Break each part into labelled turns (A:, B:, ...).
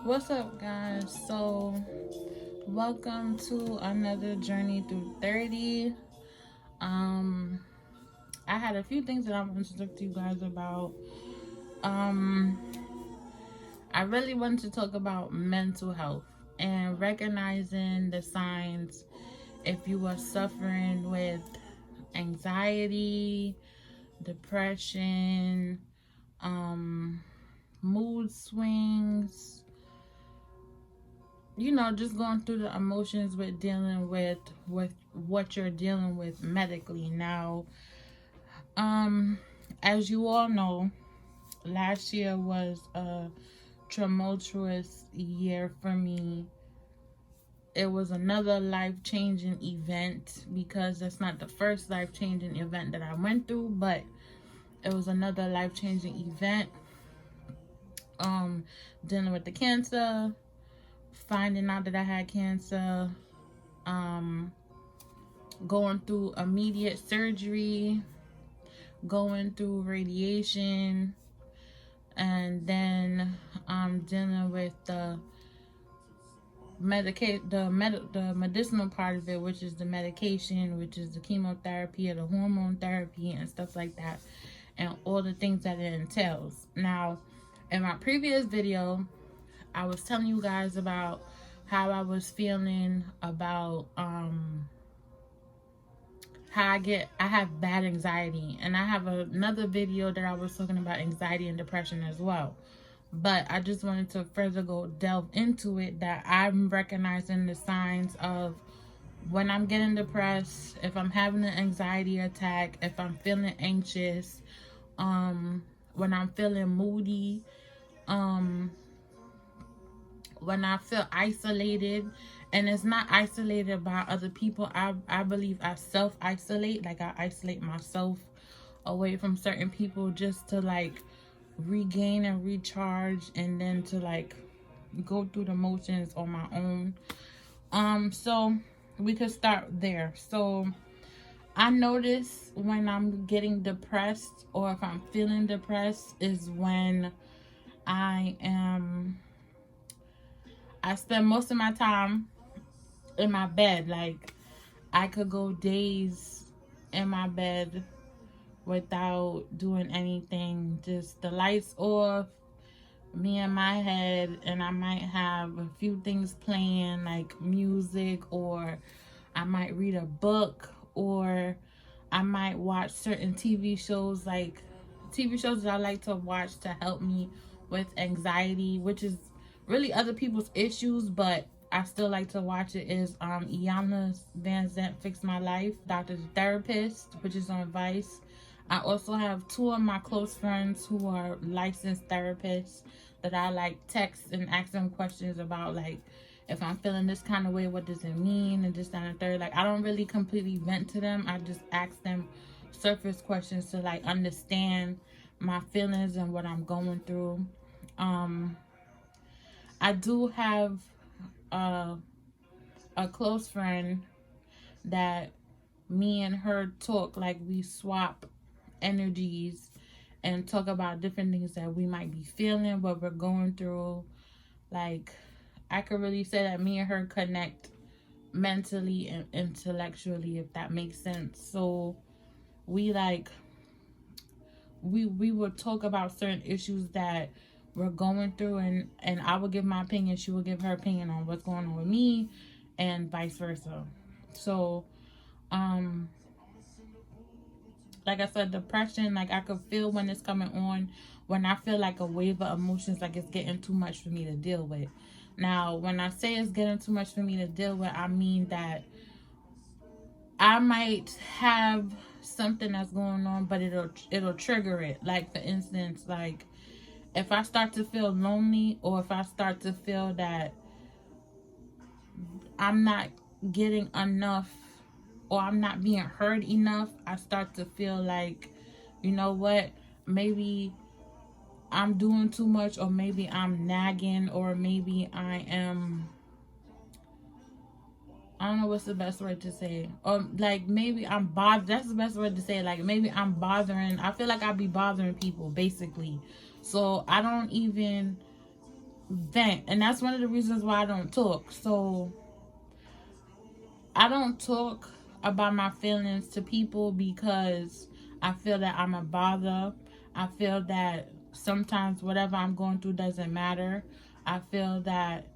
A: What's up, guys? So welcome to another journey through 30. um I had a few things that I wanted to talk to you guys about. um I really wanted to talk about mental health and recognizing the signs if you are suffering with anxiety, depression, mood swings, just going through the emotions with dealing with what you're dealing with medically. Now, as you all know, last year was a tumultuous year for me. It was another life-changing event, because that's not the first life-changing event that I went through, but it was another life-changing event. Dealing with the cancer, finding out that I had cancer, going through immediate surgery, going through radiation, and then dealing with the medicinal part of it, which is the medication, which is the chemotherapy or the hormone therapy and stuff like that, and all the things that it entails. Now, in my previous video, I was telling you guys about how I was feeling about how I have bad anxiety, and I have another video that I was talking about anxiety and depression as well. But I just wanted to further delve into it, that I'm recognizing the signs of when I'm getting depressed, if I'm having an anxiety attack, if I'm feeling anxious, when I'm feeling moody, when I feel isolated. And it's not isolated by other people. I believe I self-isolate. Like, I isolate myself away from certain people just to, like, regain and recharge, and then to, like, go through the motions on my own. So we could start there. So I notice when I'm getting depressed, or if I'm feeling depressed, is when I spend most of my time in my bed. Like, I could go days in my bed without doing anything, just the lights off, me in my head, and I might have a few things playing, like music, or I might read a book, or I might watch certain TV shows, like TV shows that I like to watch to help me with anxiety, which is really other people's issues, but I still like to watch it. Is Iana Van Zant Fix My Life, Doctor's Therapist, which is on Vice. I also have two of my close friends who are licensed therapists that I like text and ask them questions about, like, if I'm feeling this kind of way, what does it mean, and this, that, and the third. Like, I don't really completely vent to them. I just ask them surface questions to, like, understand my feelings and what I'm going through. I do have a close friend that me and her talk, like, we swap energies and talk about different things that we might be feeling, what we're going through. Like, I could really say that me and her connect mentally and intellectually, if that makes sense. So we would talk about certain issues that we're going through, and I would give my opinion, she would give her opinion on what's going on with me, and vice versa. So like I said, depression, like, I could feel when it's coming on, when I feel like a wave of emotions, like it's getting too much for me to deal with. Now, when I say it's getting too much for me to deal with, I mean that I might have something that's going on, but it'll trigger it. Like, for instance, like, if I start to feel lonely, or if I start to feel that I'm not getting enough, or I'm not being heard enough, I start to feel like, you know what, maybe I'm doing too much, or maybe I'm nagging, or maybe I don't know what's the best word to say. Or, like, maybe I'm bothered. That's the best word to say. Like, maybe I'm bothering. I feel like I be bothering people, basically. So I don't even vent. And that's one of the reasons why I don't talk. So I don't talk about my feelings to people because I feel that I'm a bother. I feel that sometimes whatever I'm going through doesn't matter. I feel that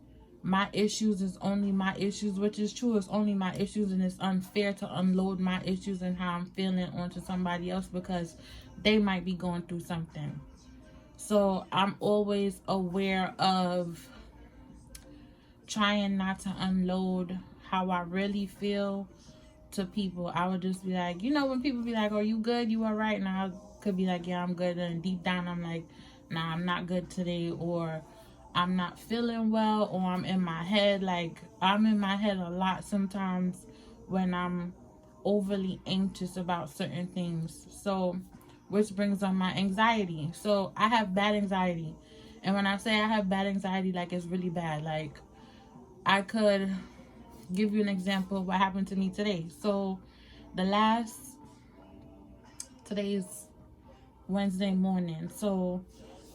A: my issues is only my issues, which is true. It's only my issues, and it's unfair to unload my issues and how I'm feeling onto somebody else because they might be going through something. So I'm always aware of trying not to unload how I really feel to people. I would just be like, you know, when people be like, are you good? You all right? And I could be like, yeah, I'm good. And deep down, I'm like, nah, I'm not good today. Or I'm not feeling well. Or I'm in my head. Like, I'm in my head a lot sometimes when I'm overly anxious about certain things. So, which brings on my anxiety. So, I have bad anxiety. And when I say I have bad anxiety, like, it's really bad. Like, I could give you an example of what happened to me today. So today's Wednesday morning. So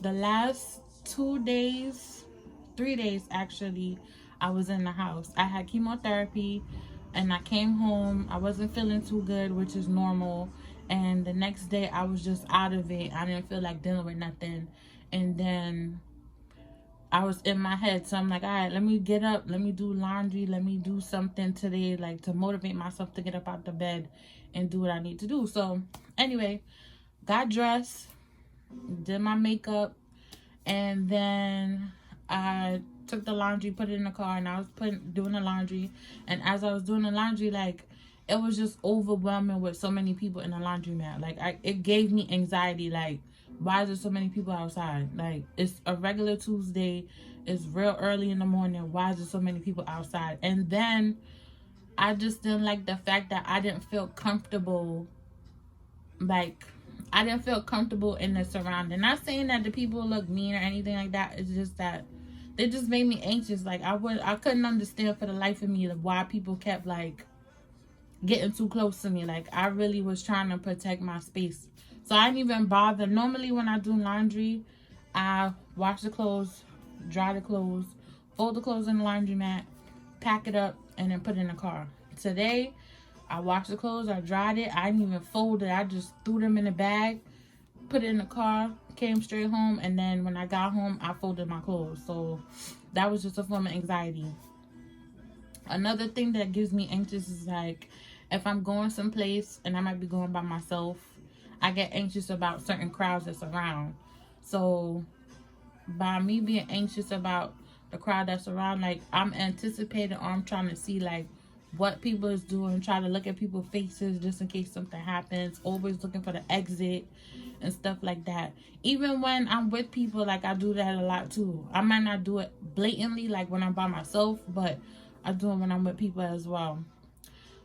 A: the last 2 days, 3 days actually, I was in the house. I had chemotherapy and I came home. I wasn't feeling too good, which is normal. And the next day I was just out of it. I didn't feel like dealing with nothing. And then I was in my head. So I'm like, all right, let me get up. Let me do laundry. Let me do something today, like to motivate myself to get up out the bed and do what I need to do. So anyway, got dressed, did my makeup, and then I took the laundry, put it in the car, and I was doing the laundry. And as I was doing the laundry, like, it was just overwhelming with so many people in the laundromat. Like, it gave me anxiety. Like, why is there so many people outside? Like, it's a regular Tuesday. It's real early in the morning. Why is there so many people outside? And then I just didn't like the fact that I didn't feel comfortable. Like, I didn't feel comfortable in the surrounding. Not saying that the people look mean or anything like that. It's just that they just made me anxious. Like, I couldn't understand for the life of me why people kept like getting too close to me. Like, I really was trying to protect my space. So I didn't even bother. Normally when I do laundry, I wash the clothes, dry the clothes, fold the clothes in the laundromat, pack it up, and then put it in the car. Today, I washed the clothes, I dried it, I didn't even fold it. I just threw them in a bag, put it in the car, came straight home, and then when I got home, I folded my clothes. So that was just a form of anxiety. Another thing that gives me anxious is like if I'm going someplace and I might be going by myself, I get anxious about certain crowds that's around. So by me being anxious about the crowd that's around, like I'm anticipating or I'm trying to see like what people is doing, try to look at people's faces just in case something happens, always looking for the exit and stuff like that. Even when I'm with people, like I do that a lot too. I might not do it blatantly like when I'm by myself, but I do it when I'm with people as well.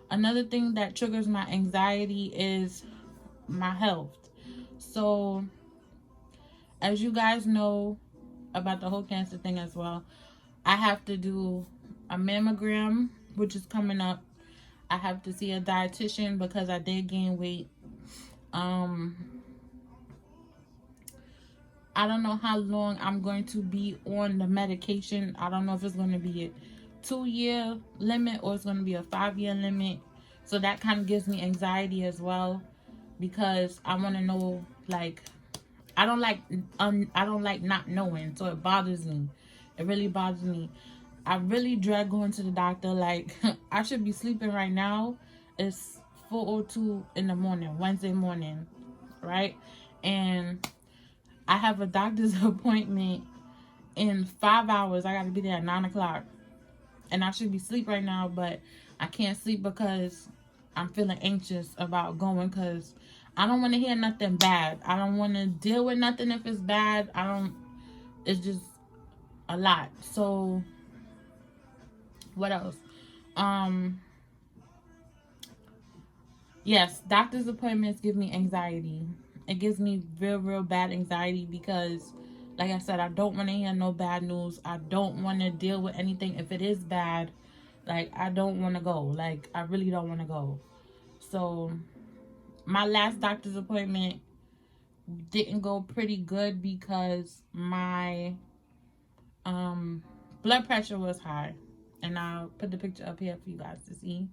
A: Another thing that triggers my anxiety is my health. So as you guys know about the whole cancer thing as well, I have to do a mammogram, which is coming up. I have to see a dietitian because I did gain weight. I don't know how long I'm going to be on the medication. I don't know if it's going to be a 2-year limit or it's going to be a 5-year limit. So that kind of gives me anxiety as well because I want to know, like, I don't like not knowing, so it bothers me. It really bothers me. I really dread going to the doctor. Like, I should be sleeping right now. It's 4:02 in the morning, Wednesday morning, right? And I have a doctor's appointment in 5 hours. I got to be there at 9 o'clock. And I should be asleep right now, but I can't sleep because I'm feeling anxious about going because I don't want to hear nothing bad. I don't want to deal with nothing if it's bad. It's just a lot. So, what else? Yes, doctor's appointments give me anxiety. It gives me real bad anxiety because, like I said, I don't want to hear no bad news. I don't want to deal with anything. If it is bad, like, I don't want to go. Like, I really don't want to go. So, my last doctor's appointment didn't go pretty good because my blood pressure was high. And I'll put the picture up here for you guys to see.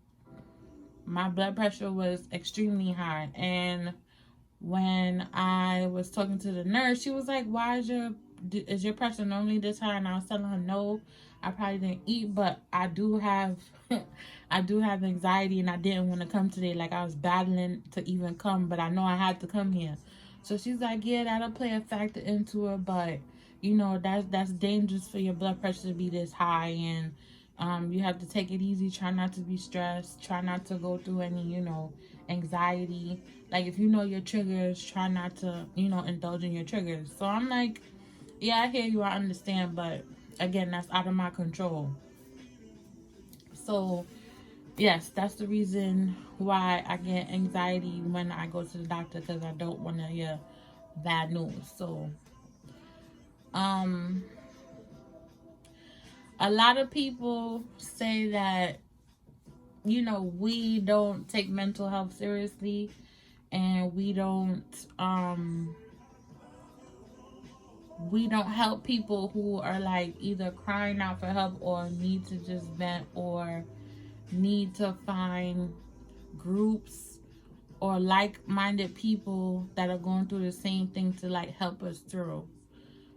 A: My blood pressure was extremely high. And when I was talking to the nurse, she was like, why is your pressure normally this high? And I was telling her, no, I probably didn't eat, but I do have I do have anxiety, and I didn't want to come today. Like, I was battling to even come, but I know I had to come here. So she's like, yeah, that'll play a factor into it, but you know, that's dangerous for your blood pressure to be this high, and you have to take it easy. Try not to be stressed. Try not to go through any, you know, anxiety. Like, if you know your triggers, try not to, you know, indulge in your triggers. So I'm like, yeah, I hear you, I understand, but again, that's out of my control. So yes, that's the reason why I get anxiety when I go to the doctor, because I don't want to hear bad news. So a lot of people say that, you know, we don't take mental health seriously, and we don't help people who are like either crying out for help or need to just vent or need to find groups or like-minded people that are going through the same thing to like help us through.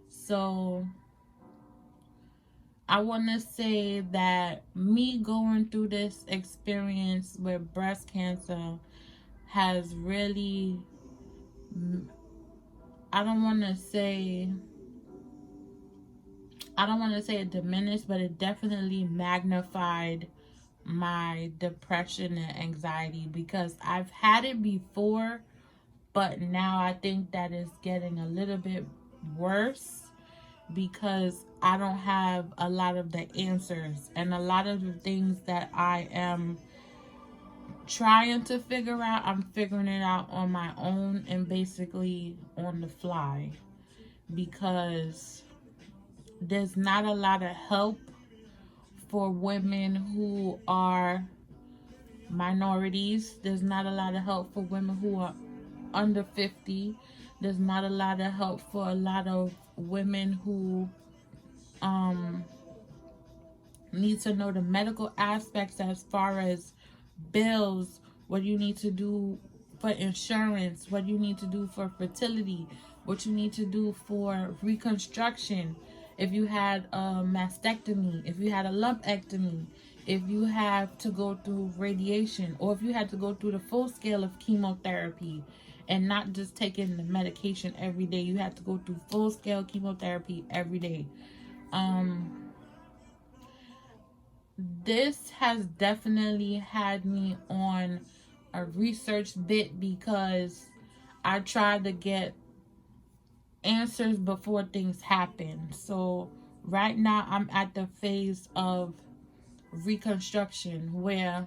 A: So I want to say that me going through this experience with breast cancer has really, I don't want to say it diminished, but it definitely magnified my depression and anxiety, because I've had it before, but now I think that it's getting a little bit worse because I don't have a lot of the answers, and a lot of the things that I am trying to figure out, I'm figuring it out on my own and basically on the fly, because there's not a lot of help for women who are minorities. There's not a lot of help for women who are under 50. There's not a lot of help for a lot of women who need to know the medical aspects as far as bills, what you need to do for insurance, what you need to do for fertility, what you need to do for reconstruction, if you had a mastectomy, if you had a lumpectomy, if you have to go through radiation, or if you had to go through the full scale of chemotherapy and not just taking the medication every day. You have to go through full scale chemotherapy every day. This has definitely had me on a research bit, because I tried to get answers before things happen. So right now I'm at the phase of reconstruction, where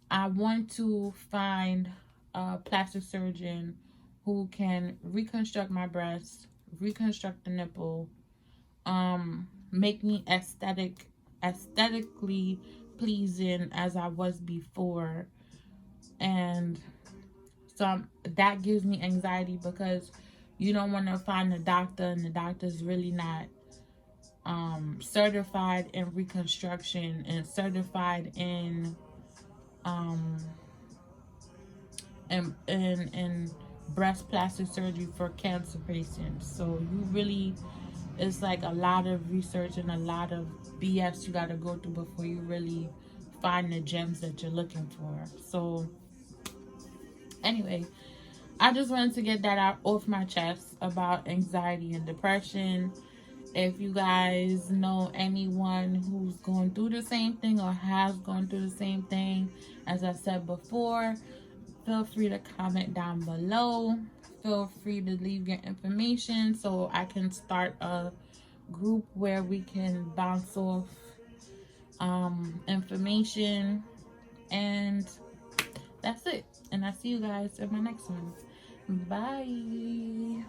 A: I want to find a plastic surgeon who can reconstruct my breast, reconstruct the nipple, make me aesthetically pleasing as I was before. And so that gives me anxiety, because you don't want to find a doctor and the doctor's really not certified in reconstruction and certified in breast plastic surgery for cancer patients. So you really, it's like a lot of research and a lot of BS you got to go through before you really find the gems that you're looking for. So anyway, I just wanted to get that out off my chest about anxiety and depression. If you guys know anyone who's going through the same thing or has gone through the same thing, as I said before, feel free to comment down below. Feel free to leave your information so I can start a group where we can bounce off information. And that's it. And I'll see you guys in my next one. Bye.